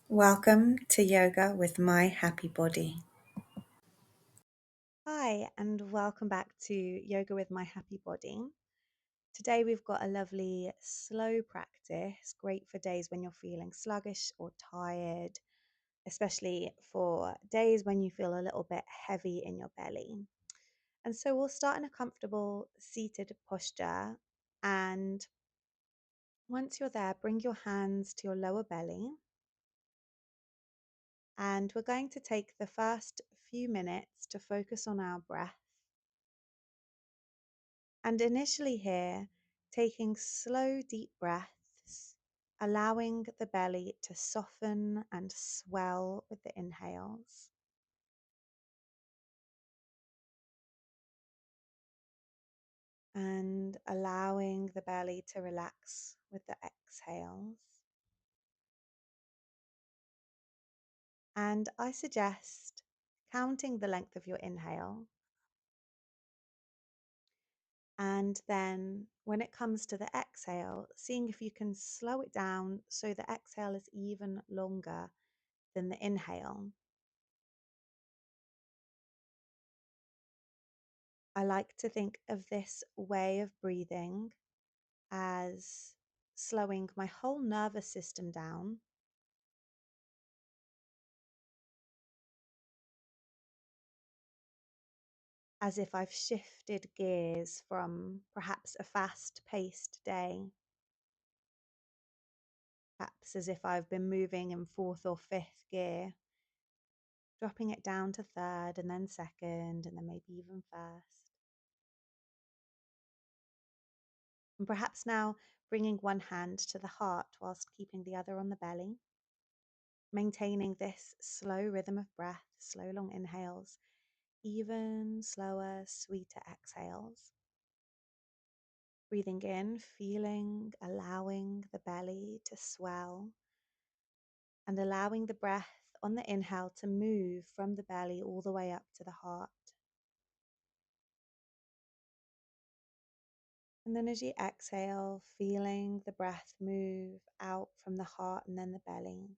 Welcome to Yoga with My Happy Body. Hi, and welcome back to Yoga with My Happy Body. Today we've got a lovely slow practice, great for days when you're feeling sluggish or tired, especially for days when you feel a little bit heavy in your belly. And so we'll start in a comfortable seated posture. And once you're there, bring your hands to your lower belly. And we're going to take the first few minutes to focus on our breath. And initially, here, taking slow, deep breaths, allowing the belly to soften and swell with the inhales, and allowing the belly to relax with the exhales. And I suggest counting the length of your inhale. And then when it comes to the exhale, seeing if you can slow it down so the exhale is even longer than the inhale. I like to think of this way of breathing as slowing my whole nervous system down, as if I've shifted gears from perhaps a fast paced day, perhaps as if I've been moving in fourth or fifth gear, dropping it down to third and then second and then maybe even first. And perhaps now bringing one hand to the heart whilst keeping the other on the belly, maintaining this slow rhythm of breath, slow long inhales, even slower, sweeter exhales. Breathing in, feeling, allowing the belly to swell, and allowing the breath on the inhale to move from the belly all the way up to the heart. And then as you exhale, feeling the breath move out from the heart and then the belly.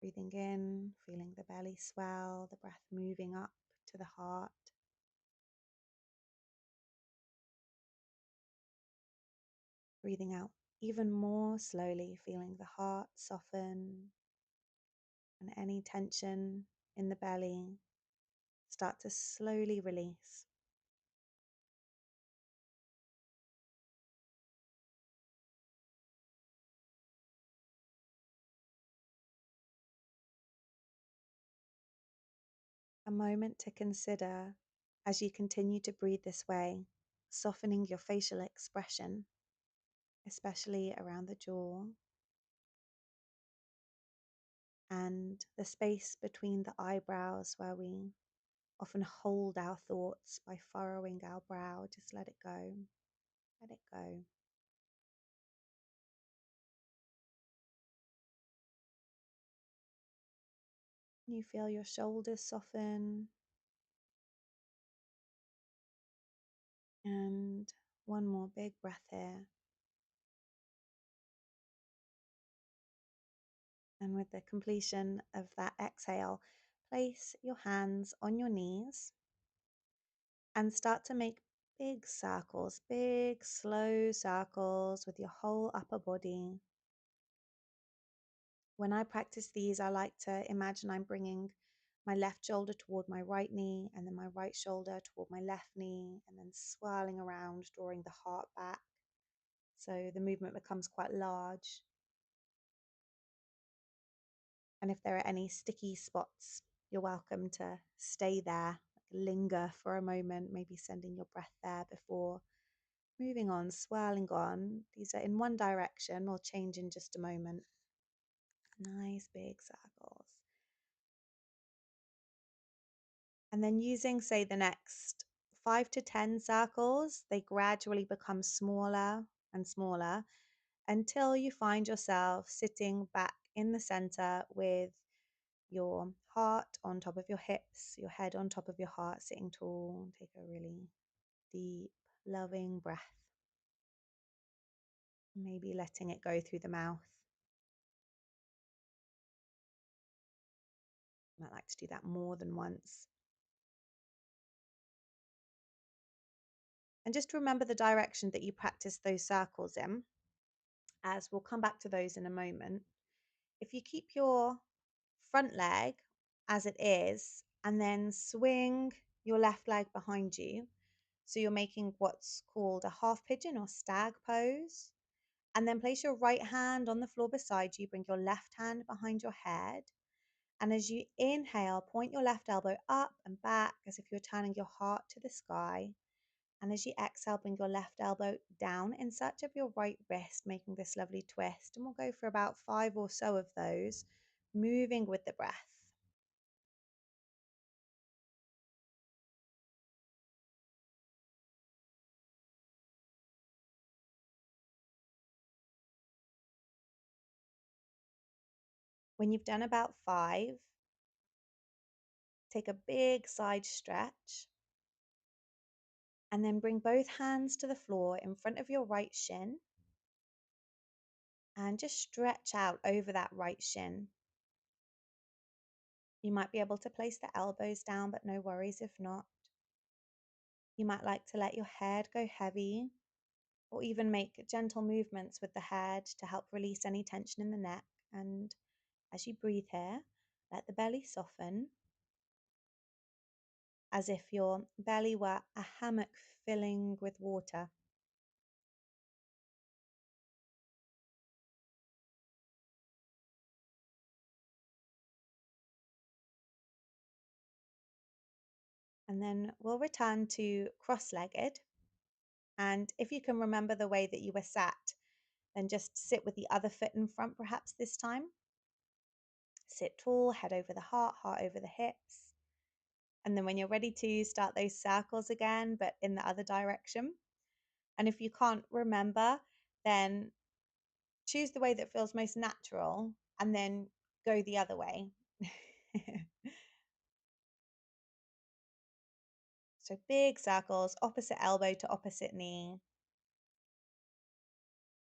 Breathing in, feeling the belly swell, the breath moving up to the heart. Breathing out even more slowly, feeling the heart soften and any tension in the belly start to slowly release. A moment to consider as you continue to breathe this way, softening your facial expression, especially around the jaw and the space between the eyebrows where we often hold our thoughts by furrowing our brow. Just let it go. Let it go. You feel your shoulders soften, and one more big breath here. And with the completion of that exhale, place your hands on your knees and start to make big circles, big slow circles with your whole upper body. When I practice these, I like to imagine I'm bringing my left shoulder toward my right knee and then my right shoulder toward my left knee and then swirling around, drawing the heart back. So the movement becomes quite large. And if there are any sticky spots, you're welcome to stay there, linger for a moment, maybe sending your breath there before moving on, swirling on. These are in one direction, we'll change in just a moment. Nice big circles. And then using, say, the next 5 to 10 circles, they gradually become smaller and smaller until you find yourself sitting back in the center with your heart on top of your hips, your head on top of your heart, sitting tall. Take a really deep, loving breath. maybe letting it go through the mouth. I might like to do that more than once. And just remember the direction that you practice those circles in, as we'll come back to those in a moment. If you keep your front leg as it is and then swing your left leg behind you, so you're making what's called a half pigeon or stag pose, and then place your right hand on the floor beside you, bring your left hand behind your head, and as you inhale, point your left elbow up and back as if you're turning your heart to the sky. And as you exhale, bring your left elbow down in search of your right wrist, making this lovely twist. And we'll go for about 5 or so of those, moving with the breath. When you've done about 5, take a big side stretch and then bring both hands to the floor in front of your right shin and just stretch out over that right shin. You might be able to place the elbows down, but no worries if not. You might like to let your head go heavy or even make gentle movements with the head to help release any tension in the neck. And as you breathe here, let the belly soften as if your belly were a hammock filling with water. And then we'll return to cross-legged. And if you can remember the way that you were sat, then just sit with the other foot in front perhaps this time. Sit tall, head over the heart over the hips. And then when you're ready to start those circles again, but in the other direction. And if you can't remember, then choose the way that feels most natural and then go the other way. So big circles, opposite elbow to opposite knee.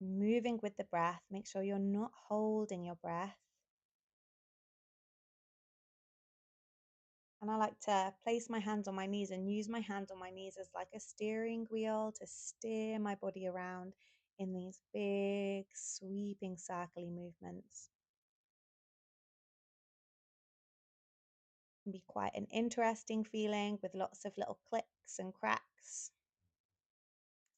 Moving with the breath. Make sure you're not holding your breath. And I like to place my hands on my knees and use my hands on my knees as like a steering wheel to steer my body around in these big, sweeping, circly movements. It can be quite an interesting feeling with lots of little clicks and cracks.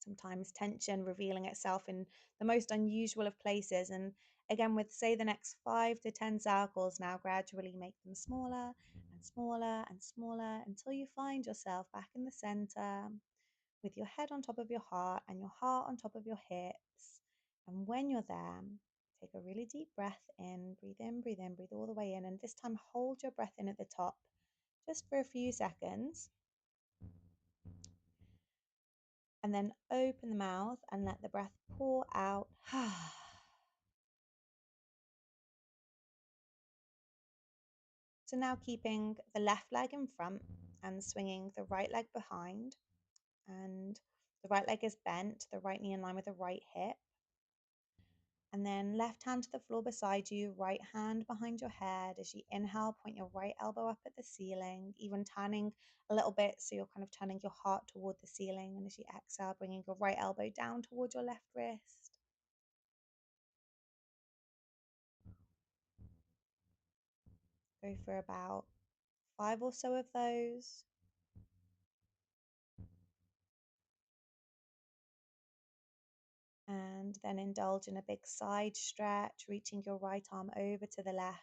Sometimes tension revealing itself in the most unusual of places. And again, with say the next 5 to 10 circles, now gradually make them smaller and smaller and smaller until you find yourself back in the center with your head on top of your heart and your heart on top of your hips. And when you're there, take a really deep breath in, breathe all the way in. And this time, hold your breath in at the top just for a few seconds. And then open the mouth and let the breath pour out. So now keeping the left leg in front and swinging the right leg behind, and the right leg is bent, the right knee in line with the right hip. And then left hand to the floor beside you, right hand behind your head. As you inhale, point your right elbow up at the ceiling, even turning a little bit so you're kind of turning your heart toward the ceiling. And as you exhale, bringing your right elbow down toward your left wrist. Go for about 5 or so of those. And then indulge in a big side stretch, reaching your right arm over to the left,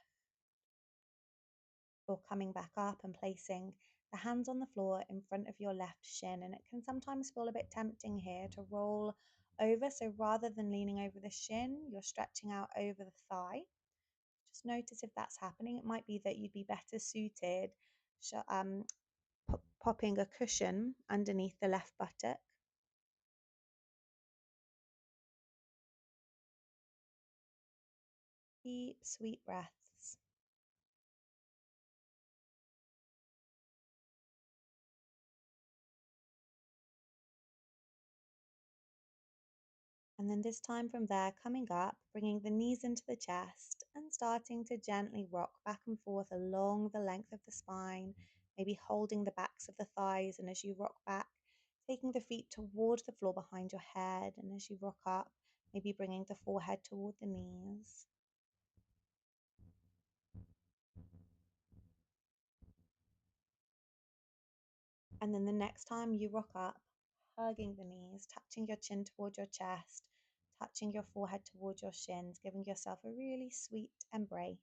or coming back up and placing the hands on the floor in front of your left shin. And it can sometimes feel a bit tempting here to roll over. So rather than leaning over the shin, you're stretching out over the thigh. Just notice if that's happening. It might be that you'd be better suited popping a cushion underneath the left buttock. Deep, sweet breaths. And And then this time from there, coming up, bringing the knees into the chest and starting to gently rock back and forth along the length of the spine, maybe holding the backs of the thighs. And as you rock back, taking the feet toward the floor behind your head. And as you rock up, maybe bringing the forehead toward the knees. And then the next time you rock up, hugging the knees, touching your chin toward your chest, touching your forehead toward your shins, giving yourself a really sweet embrace.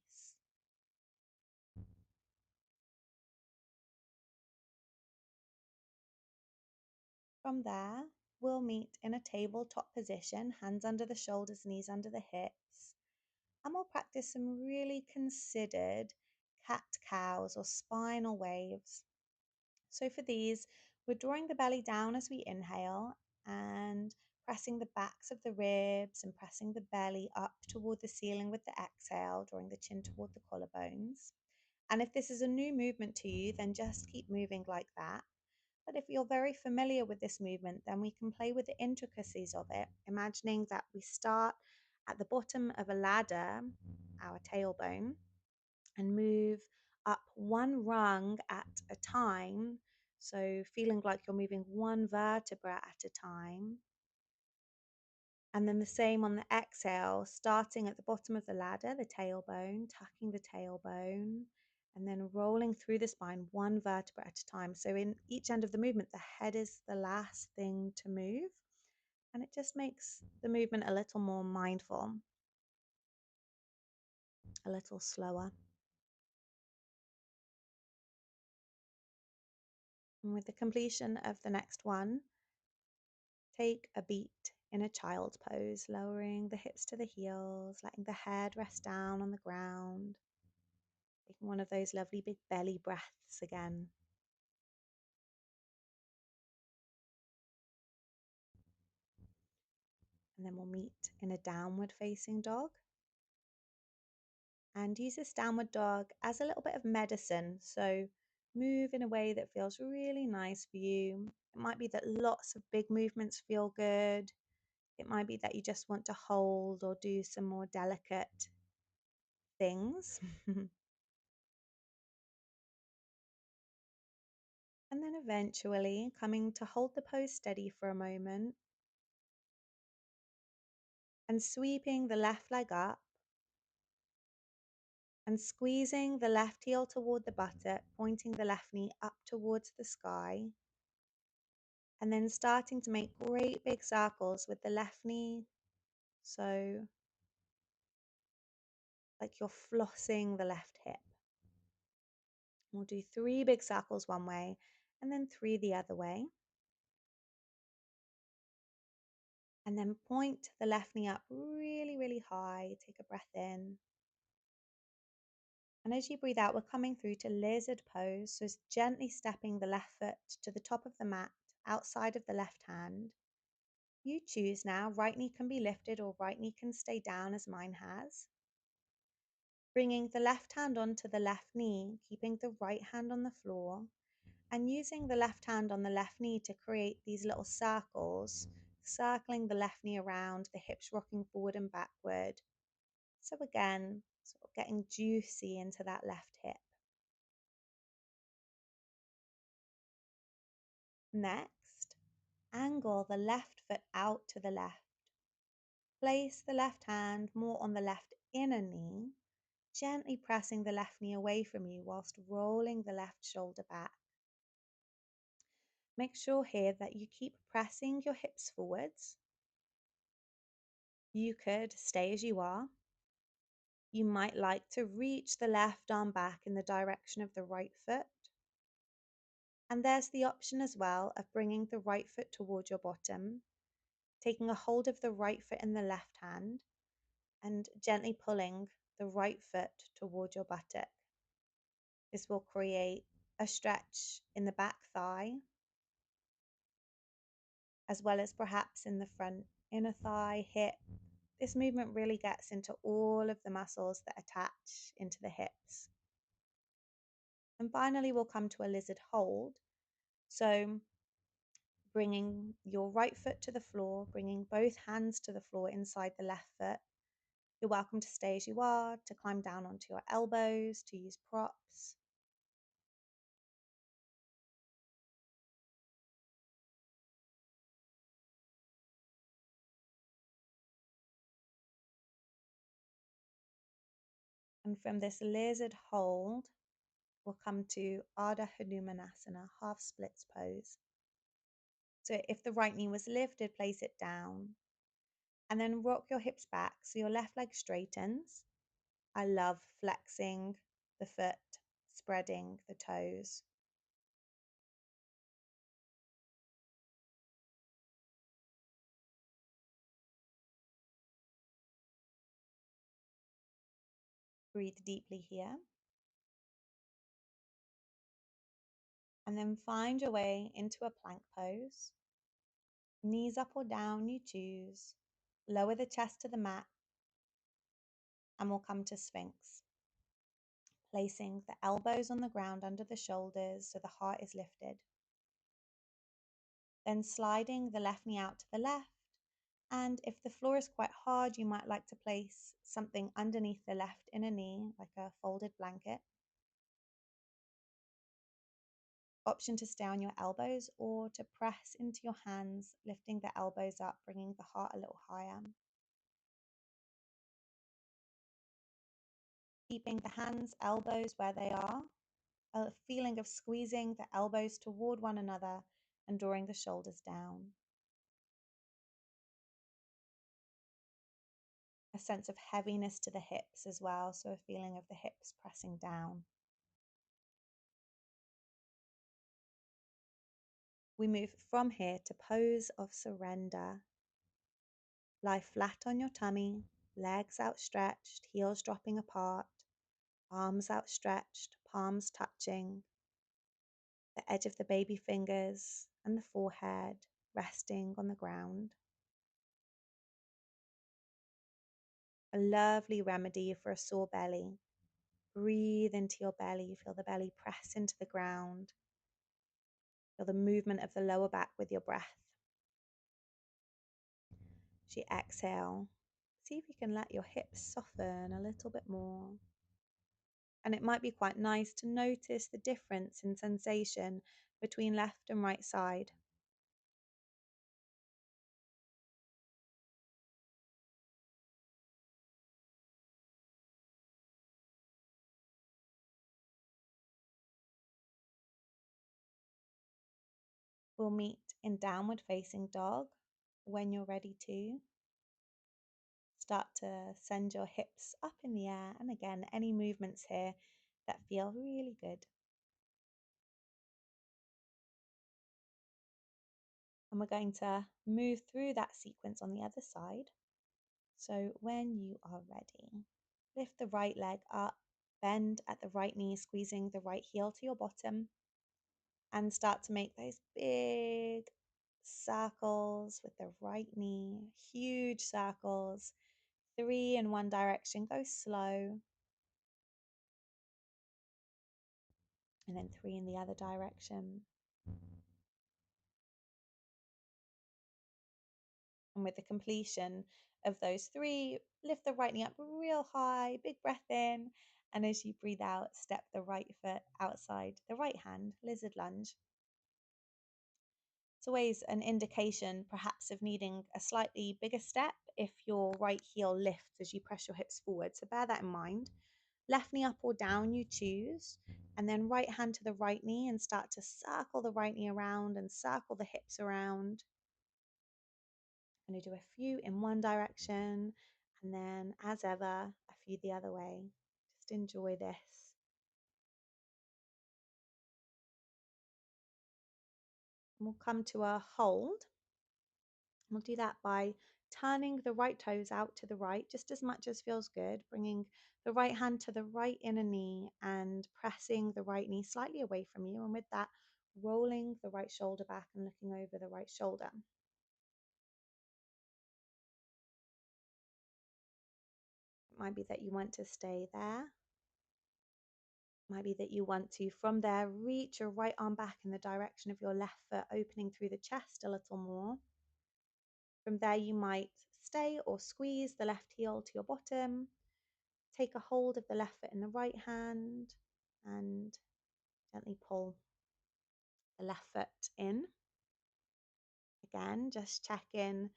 From there, we'll meet in a tabletop position, hands under the shoulders, knees under the hips, and we'll practice some really considered cat-cows or spinal waves. So for these, we're drawing the belly down as we inhale and pressing the backs of the ribs and pressing the belly up toward the ceiling with the exhale, drawing the chin toward the collarbones. And if this is a new movement to you, then just keep moving like that. But if you're very familiar with this movement, then we can play with the intricacies of it, imagining that we start at the bottom of a ladder, our tailbone, and move up one rung at a time. So, feeling like you're moving one vertebra at a time. And then the same on the exhale, starting at the bottom of the ladder, the tailbone, tucking the tailbone, and then rolling through the spine one vertebra at a time. So, in each end of the movement, the head is the last thing to move. And it just makes the movement a little more mindful, a little slower. And with the completion of the next one, take a beat in a child's pose, lowering the hips to the heels, letting the head rest down on the ground. Taking one of those lovely big belly breaths again. And then we'll meet in a downward facing dog. And use this downward dog as a little bit of medicine. So move in a way that feels really nice for you. It might be that lots of big movements feel good. It might be that you just want to hold or do some more delicate things. And then eventually coming to hold the pose steady for a moment and sweeping the left leg up and squeezing the left heel toward the buttock, pointing the left knee up towards the sky, and then starting to make great big circles with the left knee. So, like you're flossing the left hip. We'll do 3 big circles one way and then 3 the other way. And then point the left knee up really, really high. Take a breath in. And as you breathe out, we're coming through to lizard pose. So it's gently stepping the left foot to the top of the mat, outside of the left hand. You choose now. Right knee can be lifted or right knee can stay down as mine has. Bringing the left hand onto the left knee, keeping the right hand on the floor, and using the left hand on the left knee to create these little circles, circling the left knee around, the hips rocking forward and backward. So again, sort of getting juicy into that left hip. Next, angle the left foot out to the left. Place the left hand more on the left inner knee, gently pressing the left knee away from you whilst rolling the left shoulder back. Make sure here that you keep pressing your hips forwards. You could stay as you are. You might like to reach the left arm back in the direction of the right foot. And there's the option as well of bringing the right foot toward your bottom, taking a hold of the right foot in the left hand, and gently pulling the right foot toward your buttock. This will create a stretch in the back thigh, as well as perhaps in the front inner thigh, hip. This movement really gets into all of the muscles that attach into the hips. And finally, we'll come to a lizard hold. So bringing your right foot to the floor, bringing both hands to the floor inside the left foot. You're welcome to stay as you are, to climb down onto your elbows, to use props. And from this lizard hold, we'll come to Ardha Hanumanasana, half splits pose. So if the right knee was lifted, place it down. And then rock your hips back so your left leg straightens. I love flexing the foot, spreading the toes. Breathe deeply here. And then find your way into a plank pose. Knees up or down, you choose. Lower the chest to the mat, and we'll come to Sphinx. Placing the elbows on the ground under the shoulders so the heart is lifted. Then sliding the left knee out to the left. And if the floor is quite hard, you might like to place something underneath the left inner knee, like a folded blanket. Option to stay on your elbows or to press into your hands, lifting the elbows up, bringing the heart a little higher. Keeping the hands, elbows where they are, a feeling of squeezing the elbows toward one another and drawing the shoulders down. A sense of heaviness to the hips as well, so a feeling of the hips pressing down. We move from here to pose of surrender. Lie flat on your tummy, legs outstretched, heels dropping apart, arms outstretched, palms touching, the edge of the baby fingers and the forehead resting on the ground. A lovely remedy for a sore belly. Breathe into your belly, feel the belly press into the ground. Feel the movement of the lower back with your breath. As you exhale, see if you can let your hips soften a little bit more. And it might be quite nice to notice the difference in sensation between left and right side. We'll meet in downward facing dog when you're ready to. Start to send your hips up in the air, and again, any movements here that feel really good. And we're going to move through that sequence on the other side. So when you are ready, lift the right leg up, bend at the right knee, squeezing the right heel to your bottom, and start to make those big circles with the right knee, huge circles, 3 in one direction, go slow, and then 3 in the other direction. And with the completion of those 3, lift the right knee up real high, big breath in, and as you breathe out, step the right foot outside the right hand, lizard lunge. It's always an indication perhaps of needing a slightly bigger step if your right heel lifts as you press your hips forward. So bear that in mind. Left knee up or down, you choose. And then right hand to the right knee and start to circle the right knee around and circle the hips around. I'm going to do a few in one direction and then, as ever, a few the other way. Just enjoy this. And we'll come to a hold. We'll do that by turning the right toes out to the right, just as much as feels good, bringing the right hand to the right inner knee and pressing the right knee slightly away from you. And with that, rolling the right shoulder back and looking over the right shoulder. It might be that you want to stay there, Might be that you want to, from there, reach your right arm back in the direction of your left foot, opening through the chest a little more. From there, you might stay or squeeze the left heel to your bottom. Take a hold of the left foot in the right hand and gently pull the left foot in. Again, just check in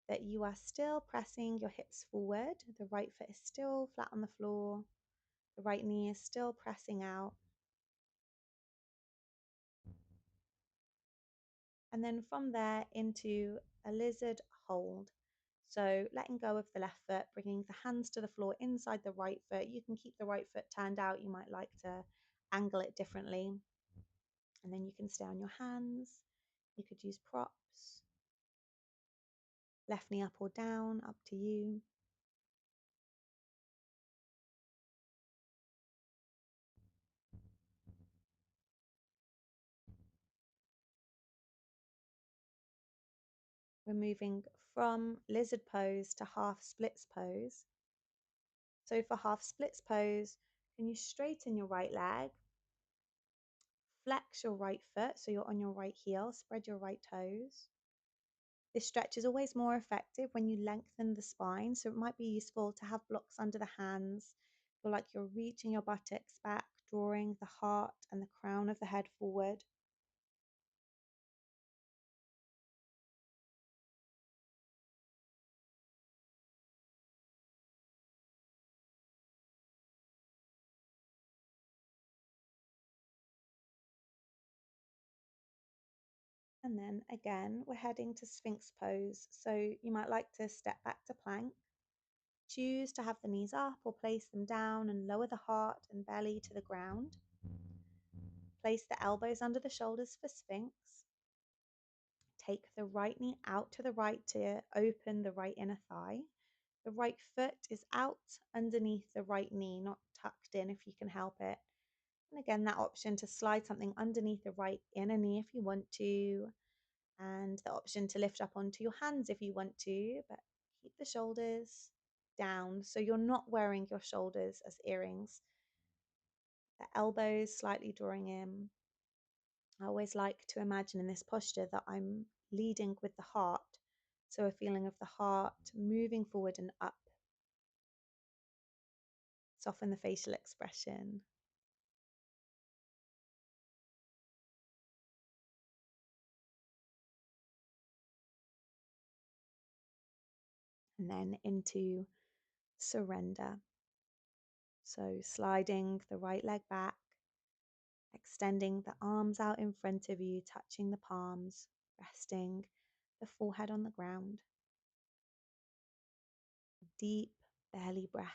that you are still pressing your hips forward. The right foot is still flat on the floor. The right knee is still pressing out. And then from there into a lizard hold. So letting go of the left foot, bringing the hands to the floor inside the right foot. You can keep the right foot turned out. You might like to angle it differently. And then you can stay on your hands. You could use props. Left knee up or down, up to you. We're moving from lizard pose to half splits pose. So for half splits pose, can you straighten your right leg, flex your right foot so you're on your right heel, spread your right toes. This stretch is always more effective when you lengthen the spine, so it might be useful to have blocks under the hands. Feel like you're reaching your buttocks back, drawing the heart and the crown of the head forward. And then again, we're heading to Sphinx pose. So you might like to step back to plank. Choose to have the knees up or place them down and lower the heart and belly to the ground. Place the elbows under the shoulders for Sphinx. Take the right knee out to the right to open the right inner thigh. The right foot is out underneath the right knee, not tucked in if you can help it. And again, that option to slide something underneath the right inner knee if you want to, and the option to lift up onto your hands if you want to, but keep the shoulders down so you're not wearing your shoulders as earrings. The elbows slightly drawing in. I always like to imagine in this posture that I'm leading with the heart, so a feeling of the heart moving forward and up. Soften the facial expression. And then into surrender. So sliding the right leg back, extending the arms out in front of you, touching the palms, resting the forehead on the ground. Deep belly breaths.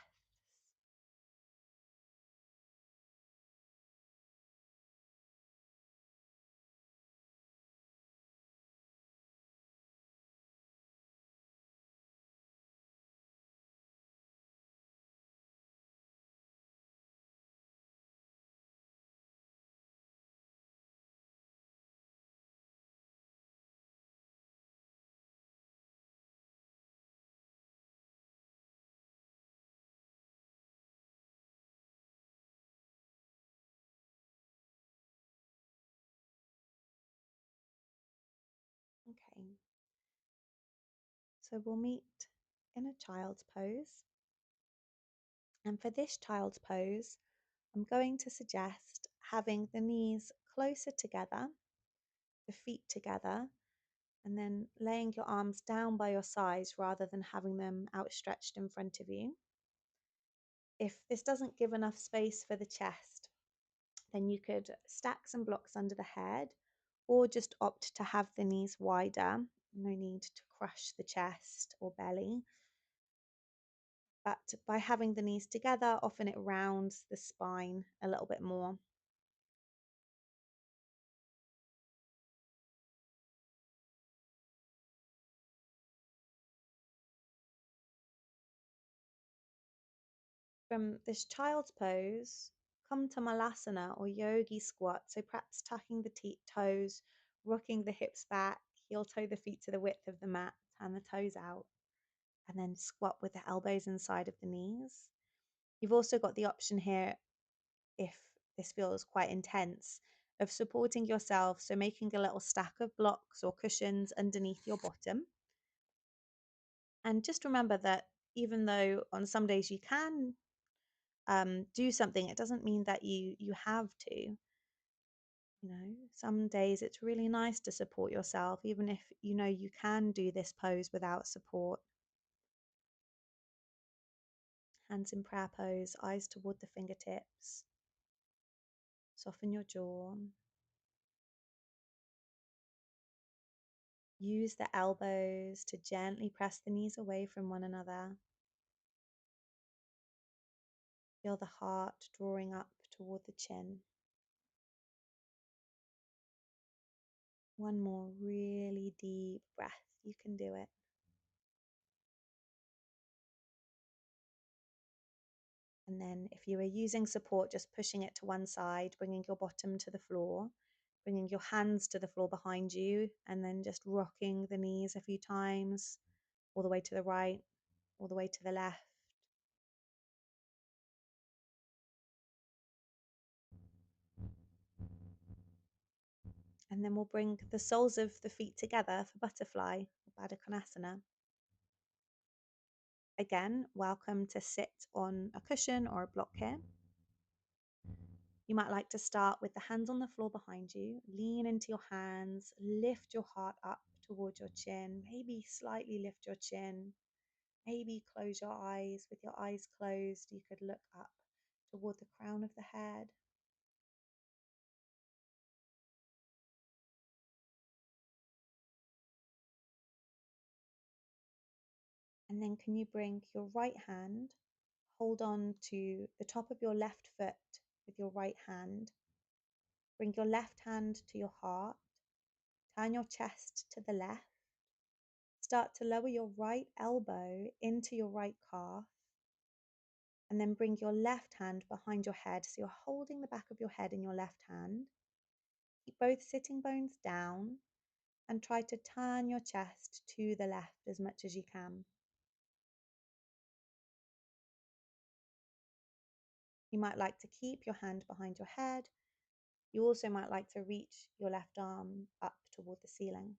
Okay, so we'll meet in a child's pose. And for this child's pose, I'm going to suggest having the knees closer together, the feet together, and then laying your arms down by your sides rather than having them outstretched in front of you. If this doesn't give enough space for the chest, then you could stack some blocks under the head or just opt to have the knees wider. No need to crush the chest or belly. But by having the knees together, often it rounds the spine a little bit more. From this child's pose, come to Malasana or yogi squat. So perhaps tucking the toes, rocking the hips back, heel toe the feet to the width of the mat, and the toes out. And then squat with the elbows inside of the knees. You've also got the option here, if this feels quite intense, of supporting yourself. So making a little stack of blocks or cushions underneath your bottom. And just remember that even though on some days you can do something, it doesn't mean that you have to. Some days it's really nice to support yourself, even if you know you can do this pose without support. Hands in prayer pose, eyes toward the fingertips. Soften your jaw. Use the elbows to gently press the knees away from one another. Feel the heart drawing up toward the chin. One more really deep breath. You can do it. And then if you are using support, just pushing it to one side, bringing your bottom to the floor, bringing your hands to the floor behind you, and then just rocking the knees a few times, all the way to the right, all the way to the left. And then we'll bring the soles of the feet together for butterfly, Baddha Konasana. Again, welcome to sit on a cushion or a block here. You might like to start with the hands on the floor behind you. Lean into your hands, lift your heart up towards your chin, maybe slightly lift your chin. Maybe close your eyes. With your eyes closed, you could look up toward the crown of the head. And then can you bring your right hand, hold on to the top of your left foot with your right hand. Bring your left hand to your heart. Turn your chest to the left. Start to lower your right elbow into your right calf. And then bring your left hand behind your head. So you're holding the back of your head in your left hand. Keep both sitting bones down and try to turn your chest to the left as much as you can. You might like to keep your hand behind your head. You also might like to reach your left arm up toward the ceiling.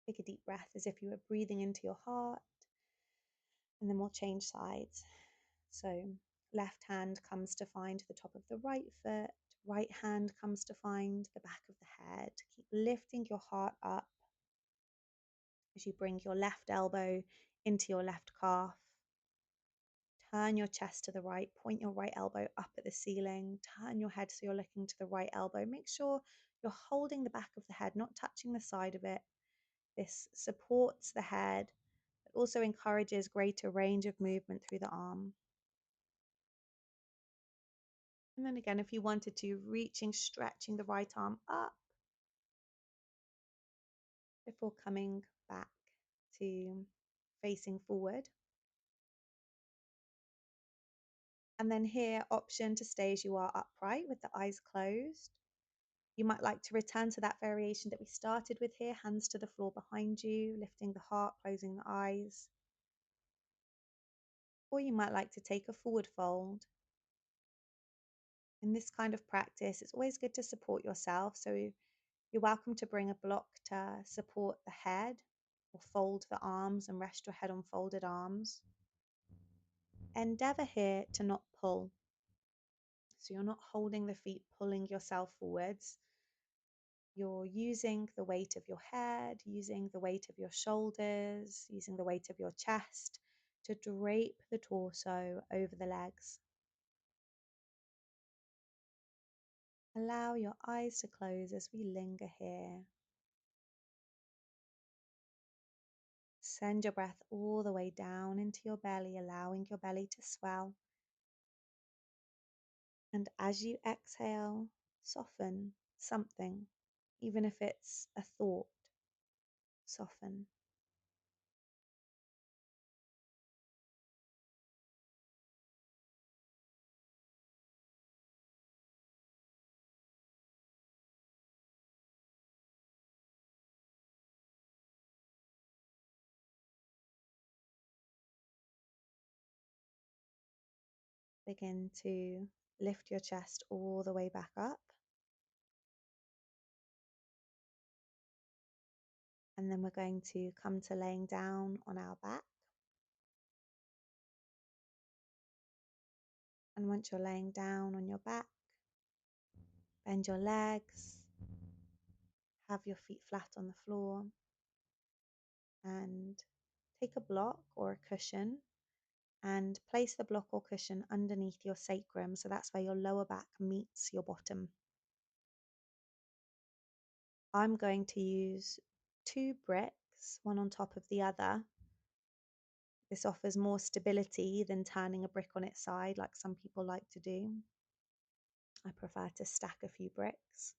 Take a deep breath as if you were breathing into your heart, and then we'll change sides. So left hand comes to find the top of the right foot, right hand comes to find the back of the head. Keep lifting your heart up as you bring your left elbow into your left calf. Turn your chest to the right, point your right elbow up at the ceiling, turn your head so you're looking to the right elbow. Make sure you're holding the back of the head, not touching the side of it. This supports the head, but also encourages greater range of movement through the arm. And then again, if you wanted to, reaching, stretching the right arm up before coming back to facing forward. And then here, option to stay as you are upright with the eyes closed. You might like to return to that variation that we started with here, hands to the floor behind you, lifting the heart, closing the eyes. Or you might like to take a forward fold. In this kind of practice, it's always good to support yourself. So you're welcome to bring a block to support the head, or fold the arms and rest your head on folded arms. Endeavor here to not pull. So you're not holding the feet, pulling yourself forwards. You're using the weight of your head, using the weight of your shoulders, using the weight of your chest to drape the torso over the legs. Allow your eyes to close as we linger here. Send your breath all the way down into your belly, allowing your belly to swell. And as you exhale, soften something, even if it's a thought, soften. Begin to lift your chest all the way back up. And then we're going to come to laying down on our back. And once you're laying down on your back, bend your legs, have your feet flat on the floor, and take a block or a cushion and place the block or cushion underneath your sacrum. So that's where your lower back meets your bottom. I'm going to use 2 bricks, one on top of the other. This offers more stability than turning a brick on its side like some people like to do. I prefer to stack a few bricks.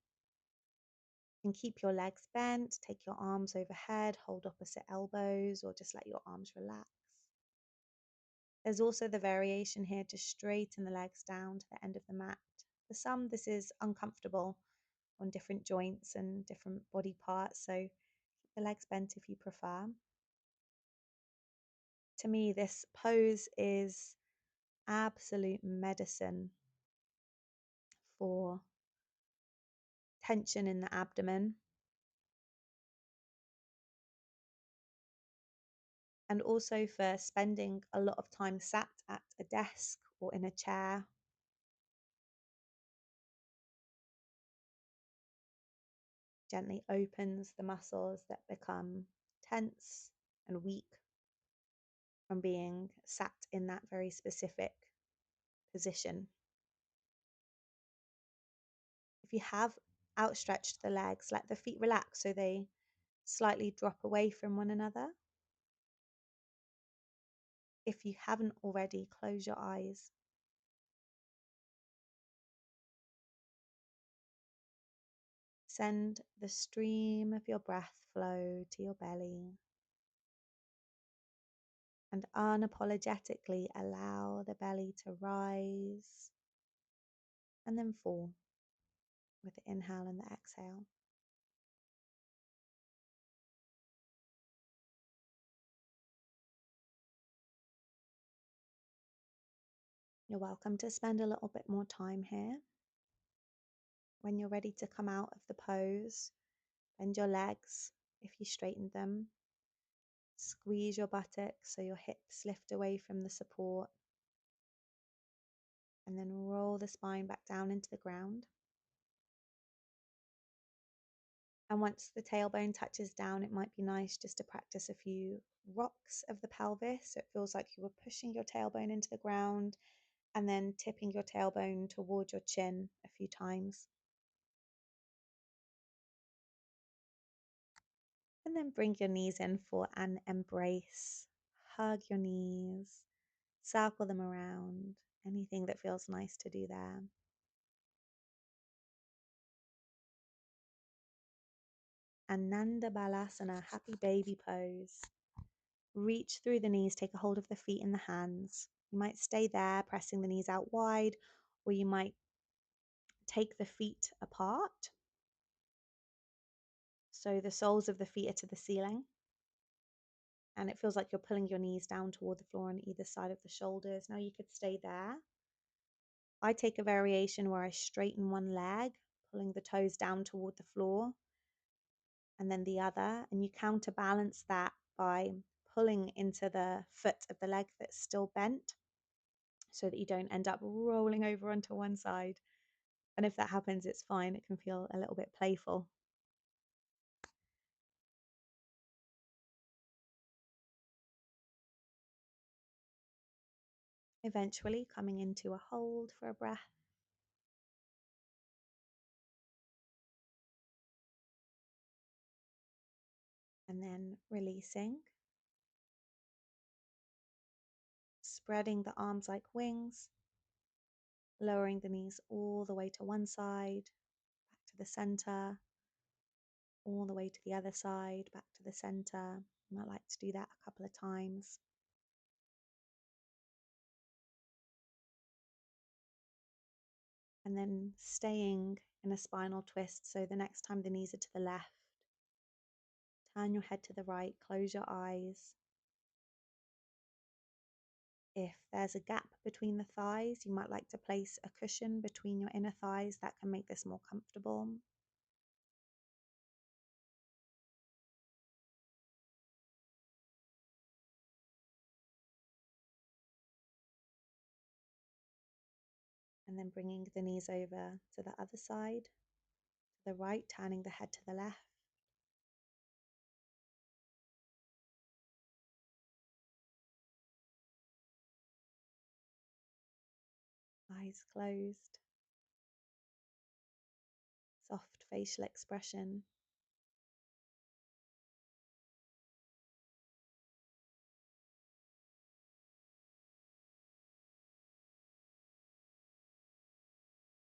And keep your legs bent, take your arms overhead, hold opposite elbows, or just let your arms relax. There's also the variation here to straighten the legs down to the end of the mat. For some, this is uncomfortable on different joints and different body parts, so keep the legs bent if you prefer. To me, this pose is absolute medicine for tension in the abdomen and also for spending a lot of time sat at a desk or in a chair. Gently opens the muscles that become tense and weak from being sat in that very specific position. If you have outstretched the legs, let the feet relax so they slightly drop away from one another. If you haven't already, close your eyes. Send the stream of your breath flow to your belly and unapologetically allow the belly to rise and then fall with the inhale and the exhale. You're welcome to spend a little bit more time here. When you're ready to come out of the pose, bend your legs if you straightened them. Squeeze your buttocks so your hips lift away from the support. And then roll the spine back down into the ground. And once the tailbone touches down, it might be nice just to practice a few rocks of the pelvis. So it feels like you were pushing your tailbone into the ground and then tipping your tailbone toward your chin a few times. And then bring your knees in for an embrace. Hug your knees, circle them around, anything that feels nice to do there. Ananda Balasana, happy baby pose. Reach through the knees, take a hold of the feet in the hands. You might stay there, pressing the knees out wide, or you might take the feet apart. So the soles of the feet are to the ceiling. And it feels like you're pulling your knees down toward the floor on either side of the shoulders. Now you could stay there. I take a variation where I straighten one leg, pulling the toes down toward the floor, and then the other. And you counterbalance that by pulling into the foot of the leg that's still bent so that you don't end up rolling over onto one side. And if that happens, it's fine. It can feel a little bit playful. Eventually coming into a hold for a breath. And then releasing. Spreading the arms like wings. Lowering the knees all the way to one side, back to the center, all the way to the other side, back to the center. You might like to do that a couple of times. And then staying in a spinal twist. So the next time the knees are to the left, turn your head to the right, close your eyes. If there's a gap between the thighs, you might like to place a cushion between your inner thighs. That can make this more comfortable. And then bringing the knees over to the other side, to the right, turning the head to the left. Eyes closed, soft facial expression.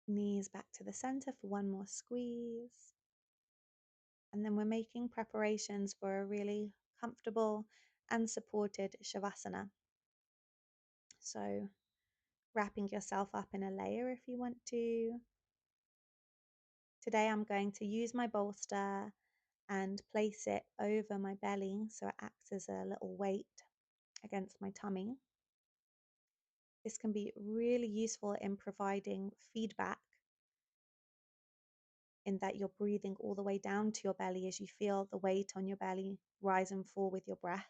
Knees back to the center for one more squeeze. And then we're making preparations for a really comfortable and supported Shavasana. So, wrapping yourself up in a layer if you want to. Today, I'm going to use my bolster and place it over my belly so it acts as a little weight against my tummy. This can be really useful in providing feedback in that you're breathing all the way down to your belly as you feel the weight on your belly rise and fall with your breath.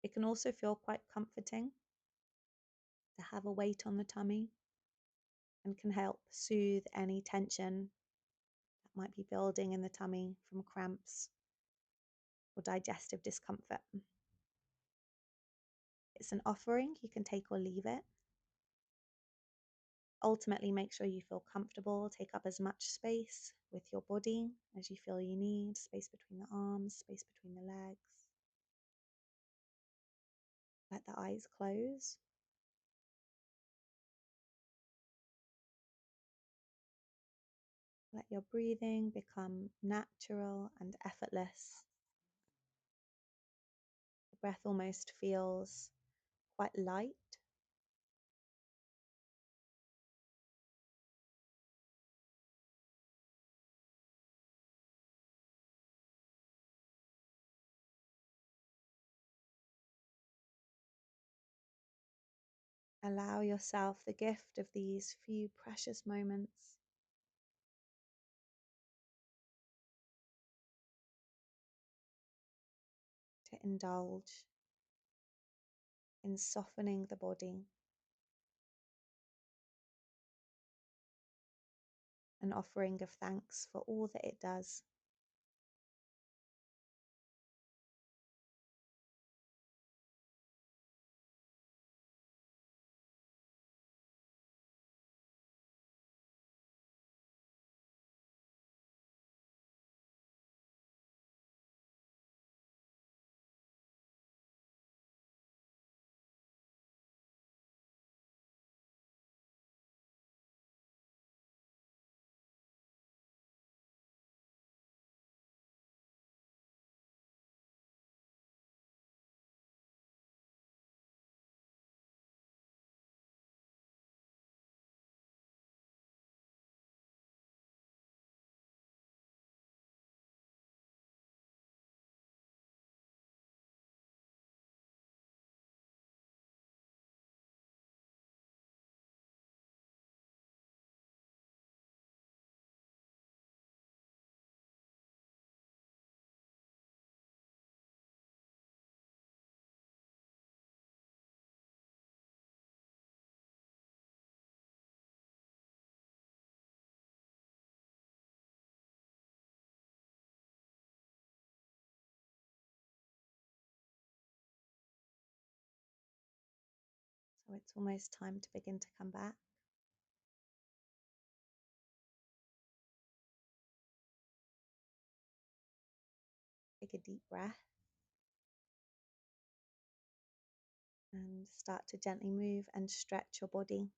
It can also feel quite comforting to have a weight on the tummy and can help soothe any tension that might be building in the tummy from cramps or digestive discomfort. It's an offering, you can take or leave it. Ultimately, make sure you feel comfortable, take up as much space with your body as you feel you need, space between the arms, space between the legs. Let the eyes close. Let your breathing become natural and effortless. The breath almost feels quite light. Allow yourself the gift of these few precious moments to indulge in softening the body, an offering of thanks for all that it does. So it's almost time to begin to come back. Take a deep breath and start to gently move and stretch your body.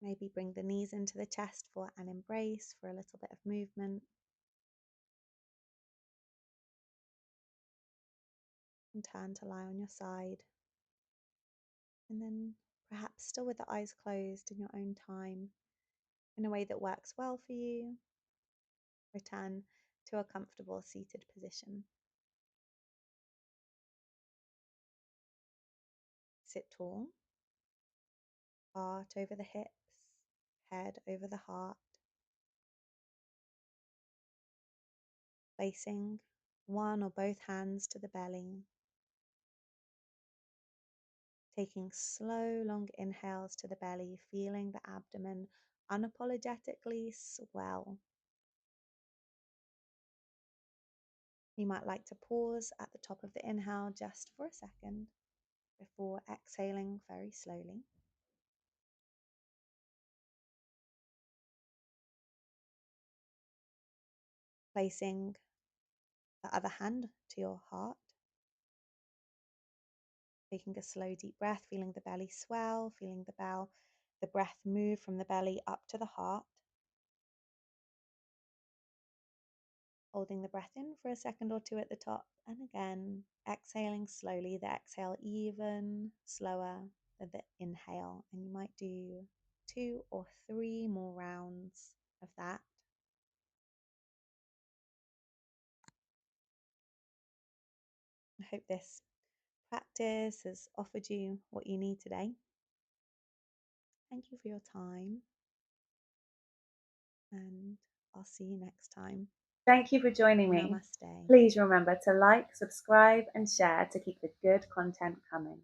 Maybe bring the knees into the chest for an embrace, for a little bit of movement. And turn to lie on your side. And then, perhaps still with the eyes closed in your own time, in a way that works well for you. Return to a comfortable seated position. Sit tall, heart over the hips, head over the heart, placing one or both hands to the belly, taking slow, long inhales to the belly, feeling the abdomen unapologetically swell. You might like to pause at the top of the inhale just for a second before exhaling very slowly. Placing the other hand to your heart, taking a slow deep breath, feeling the belly swell, feeling the breath move from the belly up to the heart. Holding the breath in for a second or two at the top, and again exhaling slowly, the exhale even slower than the inhale, and you might do 2 or 3 more rounds of that. I hope this practice has offered you what you need today. Thank you for your time, and I'll see you next time. Thank you for joining me. Namaste. Please remember to like, subscribe, and share to keep the good content coming.